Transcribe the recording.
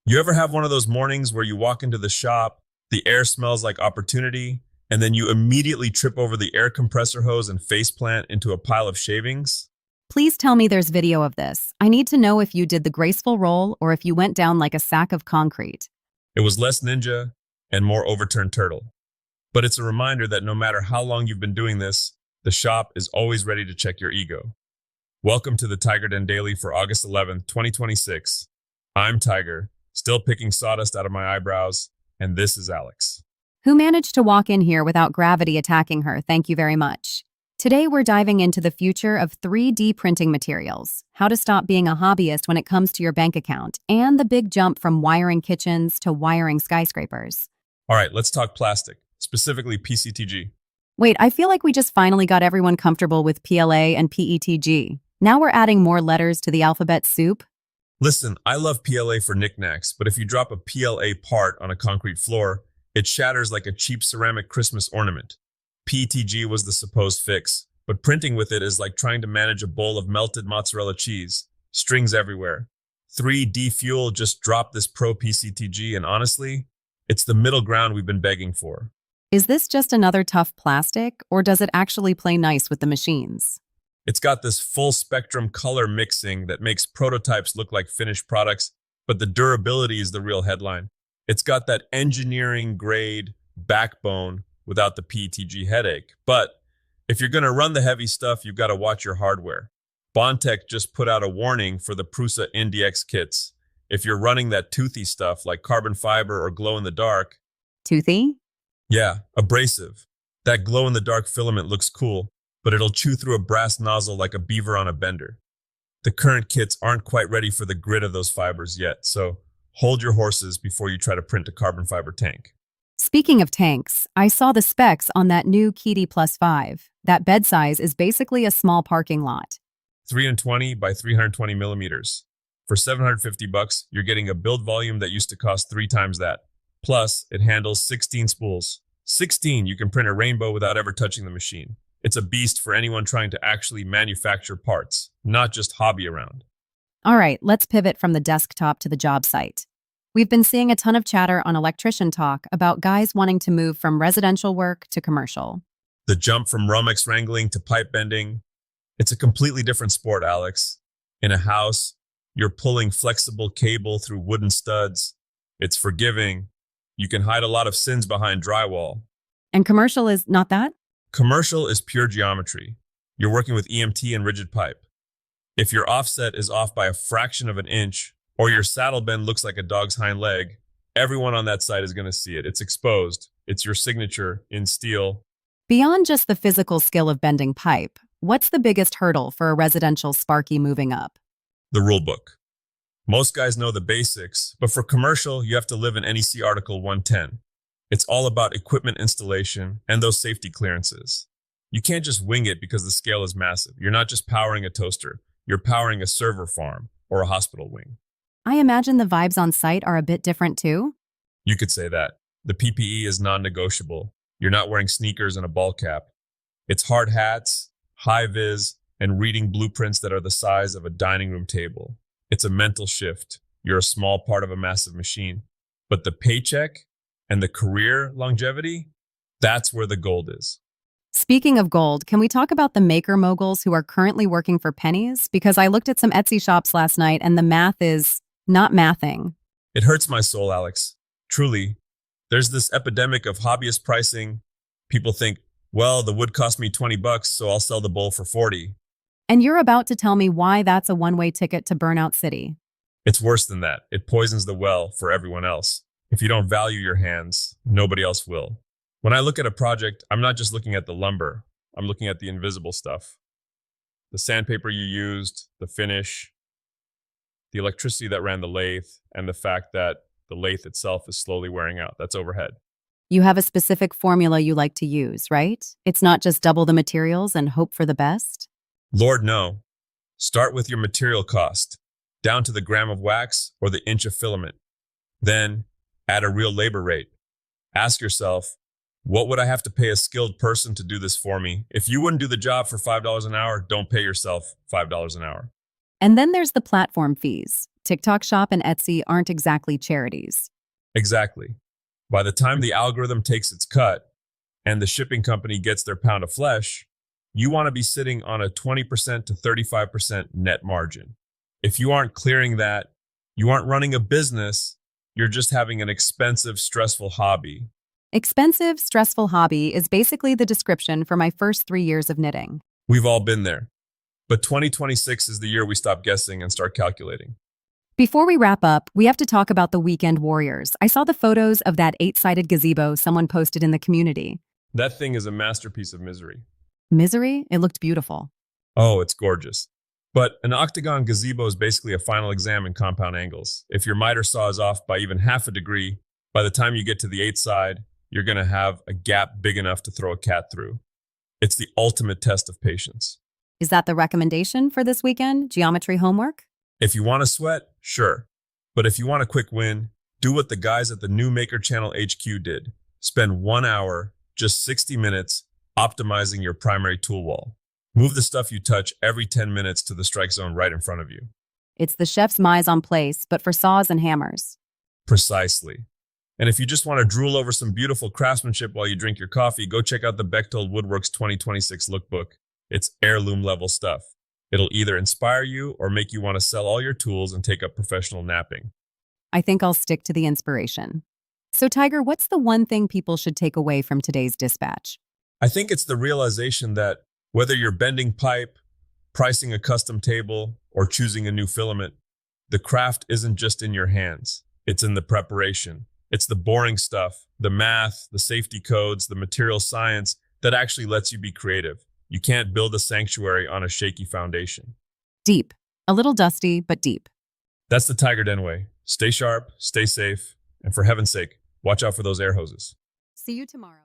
You ever have one of those mornings where you walk into the shop, the air smells like opportunity, and then you immediately trip over the air compressor hose and faceplant into a pile of shavings? Please tell me there's video of this. I need to know if you did the graceful roll or if you went down like a sack of concrete. It was less ninja and more overturned turtle. But it's a reminder that no matter how long you've been doing this, the shop is always ready to check your ego. Welcome to the TigerDen Daily for August 11th, 2026. I'm Tiger, still picking sawdust out of my eyebrows, and this is Alex. Who managed to walk in here without gravity attacking her? Thank you very much. Today we're diving into the future of 3D printing materials, how to stop being a hobbyist when it comes to your bank account, and the big jump from wiring kitchens to wiring skyscrapers. All right, let's talk plastic, specifically PCTG. Wait, I feel like we just finally got everyone comfortable with PLA and PETG. Now we're adding more letters to the alphabet soup? Listen, I love PLA for knickknacks, but if you drop a PLA part on a concrete floor, it shatters like a cheap ceramic Christmas ornament. PETG was the supposed fix, but printing with it is like trying to manage a bowl of melted mozzarella cheese. Strings everywhere. 3D Fuel just dropped this Pro PCTG, and honestly, it's the middle ground we've been begging for. Is this just another tough plastic, or does it actually play nice with the machines? It's got this full spectrum color mixing that makes prototypes look like finished products, but the durability is the real headline. It's got that engineering grade backbone without the PETG headache. But if you're going to run the heavy stuff, you've got to watch your hardware. Bondtech just put out a warning for the Prusa IndieX kits. If you're running that toothy stuff like carbon fiber or glow in the dark, Toothy? yeah, abrasive. That glow in the dark filament looks cool, but it'll chew through a brass nozzle like a beaver on a bender. The current kits aren't quite ready for the grit of those fibers yet, so hold your horses before you try to print a carbon fiber tank. Speaking of tanks, I saw the specs on that new Kitty Plus 5. That bed size is basically a small parking lot. 320 by 320 millimeters. For $750, you're getting a build volume that used to cost 3 times that. Plus, it handles 16 spools. 16, you can print a rainbow without ever touching the machine. It's a beast for anyone trying to actually manufacture parts, not just hobby around. All right, let's pivot from the desktop to the job site. We've been seeing a ton of chatter on Electrician Talk about guys wanting to move from residential work to commercial. The jump from Romex wrangling to pipe bending, it's a completely different sport, Alex. In a house, you're pulling flexible cable through wooden studs. It's forgiving. You can hide a lot of sins behind drywall. And commercial is not that? Commercial is pure geometry. You're working with EMT and rigid pipe. If your offset is off by a fraction of an inch, or your saddle bend looks like a dog's hind leg, everyone on that side is going to see it. It's exposed. It's your signature in steel. Beyond just the physical skill of bending pipe, what's the biggest hurdle for a residential Sparky moving up? The rule book. Most guys know the basics, but for commercial, you have to live in NEC Article 110. It's all about equipment installation and those safety clearances. You can't just wing it because the scale is massive. You're not just powering a toaster. You're powering a server farm or a hospital wing. I imagine the vibes on site are a bit different too. You could say that. The PPE is non-negotiable. You're not wearing sneakers and a ball cap. It's hard hats, high vis, and reading blueprints that are the size of a dining room table. It's a mental shift. You're a small part of a massive machine. But the paycheck and the career longevity, that's where the gold is. Speaking of gold, can we talk about the maker moguls who are currently working for pennies? Because I looked at some Etsy shops last night and the math is not mathing. It hurts my soul, Alex. Truly. There's this epidemic of hobbyist pricing. People think, well, the wood cost me $20, so I'll sell the bowl for 40. And you're about to tell me why that's a one-way ticket to Burnout City. It's worse than that. It poisons the well for everyone else. If you don't value your hands, nobody else will. When I look at a project, I'm not just looking at the lumber. I'm looking at the invisible stuff. The sandpaper you used, the finish, the electricity that ran the lathe, and the fact that the lathe itself is slowly wearing out. That's overhead. You have a specific formula you like to use, right? It's not just double the materials and hope for the best? Lord, no. Start with your material cost, down to the gram of wax or the inch of filament. Then add a real labor rate. Ask yourself, what would I have to pay a skilled person to do this for me? If you wouldn't do the job for $5 an hour, don't pay yourself $5 an hour. And then there's the platform fees. TikTok Shop and Etsy aren't exactly charities. Exactly. By the time the algorithm takes its cut and the shipping company gets their pound of flesh, you want to be sitting on a 20% to 35% net margin. If you aren't clearing that, you aren't running a business, you're just having an expensive, stressful hobby. Expensive, stressful hobby is basically the description for my first 3 years of knitting. We've all been there. But 2026 is the year we stop guessing and start calculating. Before we wrap up, we have to talk about the weekend warriors. I saw the photos of that 8-sided gazebo someone posted in the community. That thing is a masterpiece of misery. Misery? It looked beautiful. Oh, it's gorgeous. But an octagon gazebo is basically a final exam in compound angles. If your miter saw is off by even half a degree, by the time you get to the 8th side, you're going to have a gap big enough to throw a cat through. It's the ultimate test of patience. Is that the recommendation for this weekend? Geometry homework? If you want to sweat, sure. But if you want a quick win, do what the guys at the new Maker Channel HQ did. Spend 1 hour, just 60 minutes, optimizing your primary tool wall. Move the stuff you touch every 10 minutes to the strike zone right in front of you. It's the chef's mise en place, but for saws and hammers. Precisely. And if you just want to drool over some beautiful craftsmanship while you drink your coffee, go check out the Bechtold Woodworks 2026 lookbook. It's heirloom level stuff. It'll either inspire you or make you want to sell all your tools and take up professional napping. I think I'll stick to the inspiration. So, Tiger, what's the one thing people should take away from today's dispatch? I think it's the realization that whether you're bending pipe, pricing a custom table, or choosing a new filament, the craft isn't just in your hands. It's in the preparation. It's the boring stuff, the math, the safety codes, the material science that actually lets you be creative. You can't build a sanctuary on a shaky foundation. Deep. A little dusty, but deep. That's the TigerDen way. Stay sharp, stay safe, and for heaven's sake, watch out for those air hoses. See you tomorrow.